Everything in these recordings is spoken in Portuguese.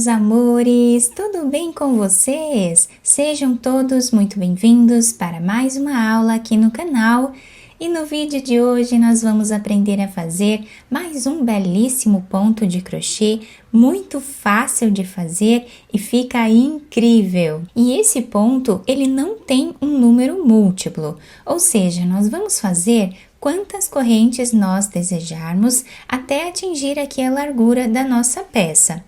meus amores! Tudo bem com vocês? Sejam todos muito bem-vindos para mais uma aula aqui no canal. E no vídeo de hoje nós vamos aprender a fazer mais um belíssimo ponto de crochê, muito fácil de fazer e fica incrível. E esse ponto, ele não tem um número múltiplo, ou seja, nós vamos fazer quantas correntes nós desejarmos até atingir aqui a largura da nossa peça.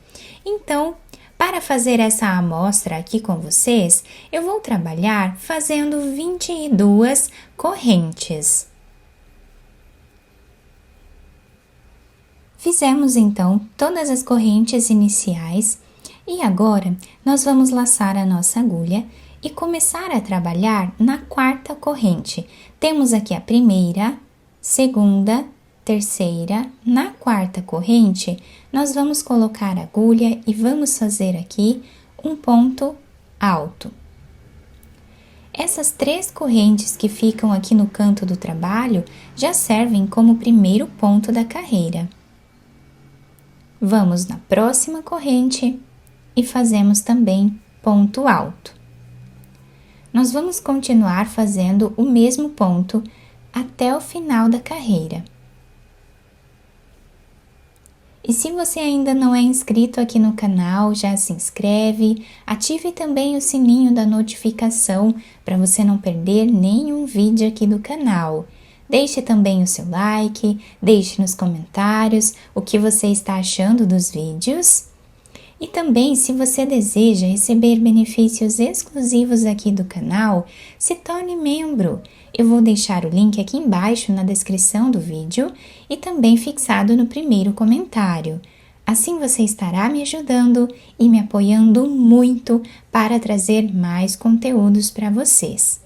Então, para fazer essa amostra aqui com vocês, eu vou trabalhar fazendo 22 correntes. Fizemos então todas as correntes iniciais e agora nós vamos laçar a nossa agulha e começar a trabalhar na quarta corrente. Temos aqui a primeira, segunda, terceira. Na quarta corrente, nós vamos colocar a agulha e vamos fazer aqui um ponto alto. Essas 3 correntes que ficam aqui no canto do trabalho já servem como primeiro ponto da carreira. Vamos na próxima corrente e fazemos também ponto alto. Nós vamos continuar fazendo o mesmo ponto até o final da carreira. E se você ainda não é inscrito aqui no canal, já se inscreve, ative também o sininho da notificação para você não perder nenhum vídeo aqui do canal. Deixe também o seu like, deixe nos comentários o que você está achando dos vídeos. E também, se você deseja receber benefícios exclusivos aqui do canal, se torne membro. Eu vou deixar o link aqui embaixo na descrição do vídeo e também fixado no primeiro comentário. Assim você estará me ajudando e me apoiando muito para trazer mais conteúdos para vocês.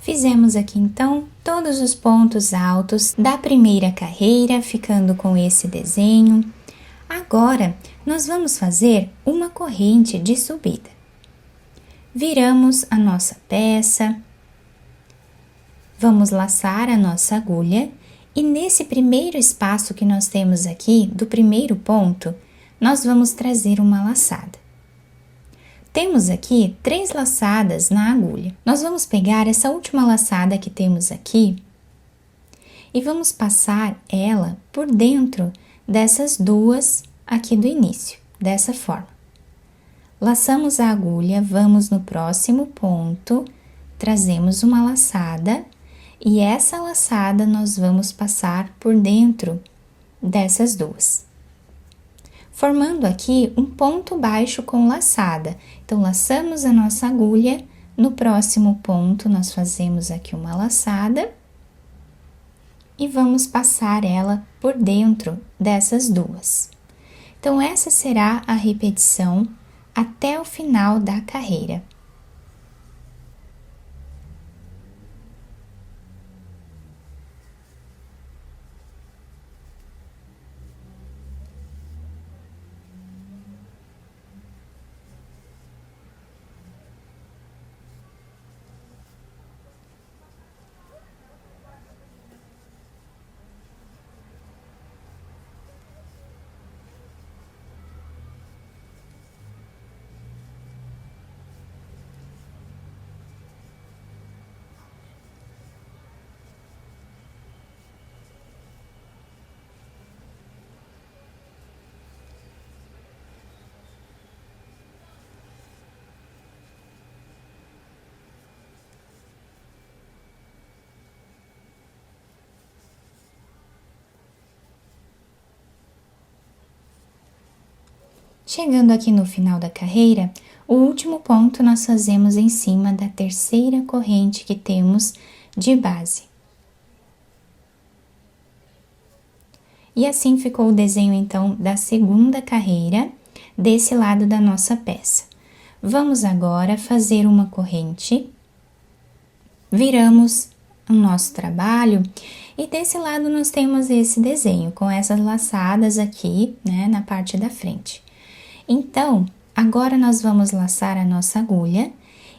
Fizemos aqui então todos os pontos altos da primeira carreira, ficando com esse desenho. Agora, nós vamos fazer uma corrente de subida. Viramos a nossa peça, vamos laçar a nossa agulha e nesse primeiro espaço que nós temos aqui, do primeiro ponto, nós vamos trazer uma laçada. Temos aqui 3 laçadas na agulha. Nós vamos pegar essa última laçada que temos aqui e vamos passar ela por dentro dessas 2 aqui do início, dessa forma. Laçamos a agulha, vamos no próximo ponto, trazemos uma laçada e essa laçada nós vamos passar por dentro dessas 2. Formando aqui um ponto baixo com laçada. Então, laçamos a nossa agulha, no próximo ponto nós fazemos aqui uma laçada e vamos passar ela por dentro dessas 2. Então, essa será a repetição até o final da carreira. Chegando aqui no final da carreira, o último ponto nós fazemos em cima da terceira corrente que temos de base. E assim ficou o desenho, então, da segunda carreira, desse lado da nossa peça. Vamos agora fazer uma corrente, viramos o nosso trabalho e desse lado nós temos esse desenho com essas laçadas aqui, né, na parte da frente. Então, agora nós vamos laçar a nossa agulha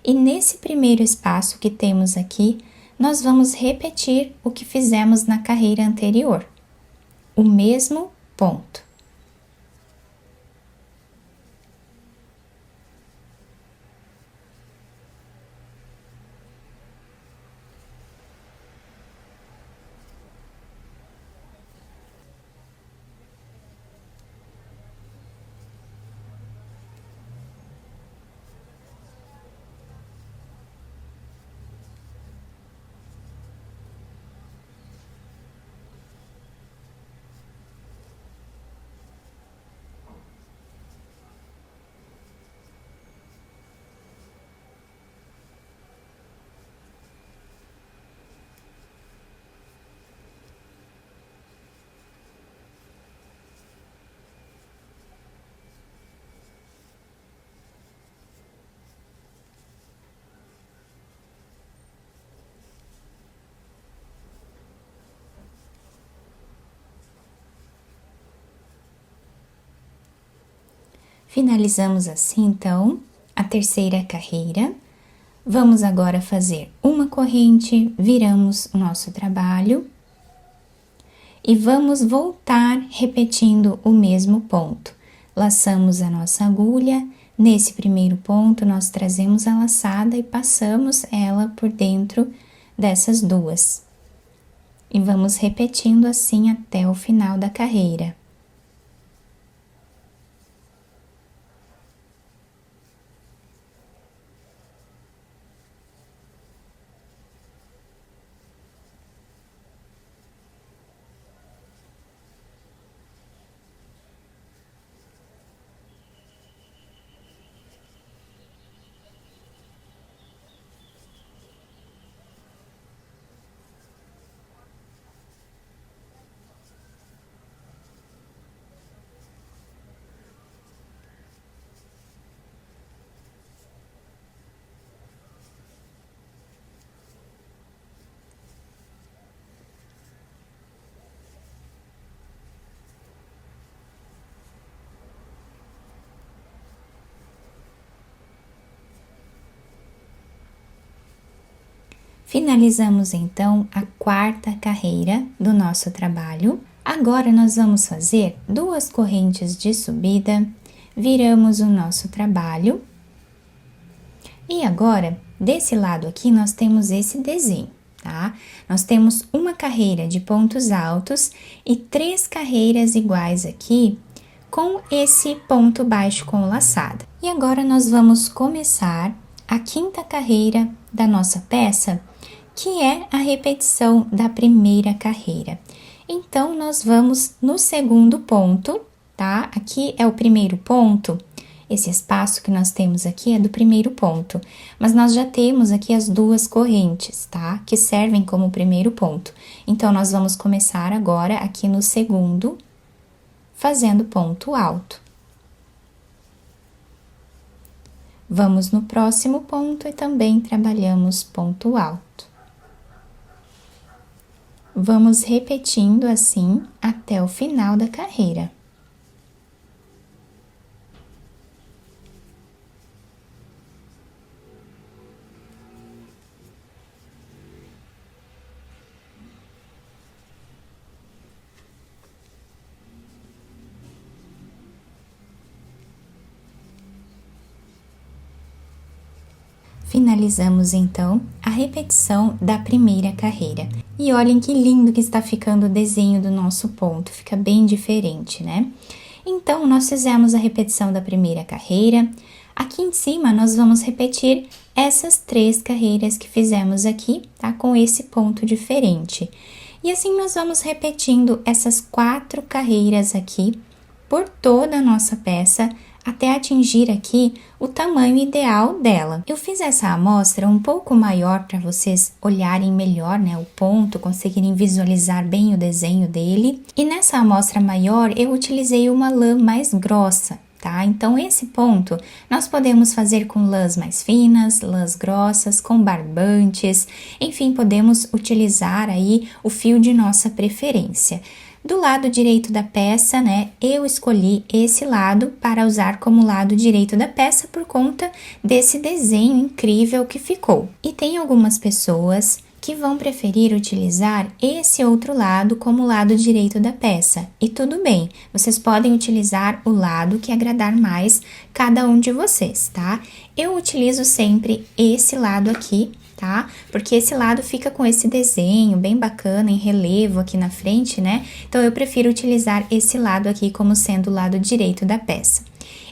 e nesse primeiro espaço que temos aqui, nós vamos repetir o que fizemos na carreira anterior, o mesmo ponto. Finalizamos assim, então, a terceira carreira. Vamos agora fazer uma corrente, viramos o nosso trabalho e vamos voltar repetindo o mesmo ponto. Laçamos a nossa agulha, nesse primeiro ponto nós trazemos a laçada e passamos ela por dentro dessas duas. E vamos repetindo assim até o final da carreira. Finalizamos então a quarta carreira do nosso trabalho. Agora nós vamos fazer duas correntes de subida, viramos o nosso trabalho. E agora, desse lado aqui, nós temos esse desenho, tá? Nós temos uma carreira de pontos altos e 3 carreiras iguais aqui com esse ponto baixo com laçada. E agora nós vamos começar a quinta carreira da nossa peça, que é a repetição da primeira carreira. Então, nós vamos no segundo ponto, tá? Aqui é o primeiro ponto, esse espaço que nós temos aqui é do primeiro ponto, mas nós já temos aqui as duas correntes, tá? Que servem como primeiro ponto. Então, nós vamos começar agora aqui no segundo, fazendo ponto alto. Vamos no próximo ponto e também trabalhamos ponto alto. Vamos repetindo assim até o final da carreira. Finalizamos então a repetição da primeira carreira. E olhem que lindo que está ficando o desenho do nosso ponto, fica bem diferente, né? Então, nós fizemos a repetição da primeira carreira. Aqui em cima, nós vamos repetir essas 3 carreiras que fizemos aqui, tá? Com esse ponto diferente. E assim, nós vamos repetindo essas 4 carreiras aqui por toda a nossa peça, até atingir aqui o tamanho ideal dela. Eu fiz essa amostra um pouco maior para vocês olharem melhor, né, o ponto, conseguirem visualizar bem o desenho dele. E nessa amostra maior eu utilizei uma lã mais grossa. tá? Então, esse ponto nós podemos fazer com lãs mais finas, lãs grossas, com barbantes, enfim, podemos utilizar aí o fio de nossa preferência. Do lado direito da peça, né, eu escolhi esse lado para usar como lado direito da peça por conta desse desenho incrível que ficou. E tem algumas pessoas que vão preferir utilizar esse outro lado como lado direito da peça. E tudo bem, vocês podem utilizar o lado que agradar mais cada um de vocês, tá? Eu utilizo sempre esse lado aqui, tá? Porque esse lado fica com esse desenho bem bacana em relevo aqui na frente, né? Então, eu prefiro utilizar esse lado aqui como sendo o lado direito da peça.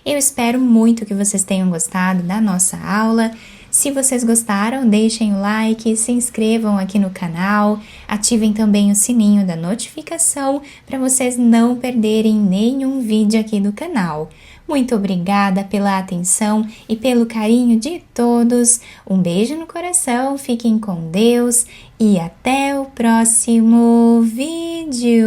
Eu espero muito que vocês tenham gostado da nossa aula. Se vocês gostaram, deixem o like, se inscrevam aqui no canal, ativem também o sininho da notificação para vocês não perderem nenhum vídeo aqui do canal. Muito obrigada pela atenção e pelo carinho de todos. Um beijo no coração, fiquem com Deus e até o próximo vídeo!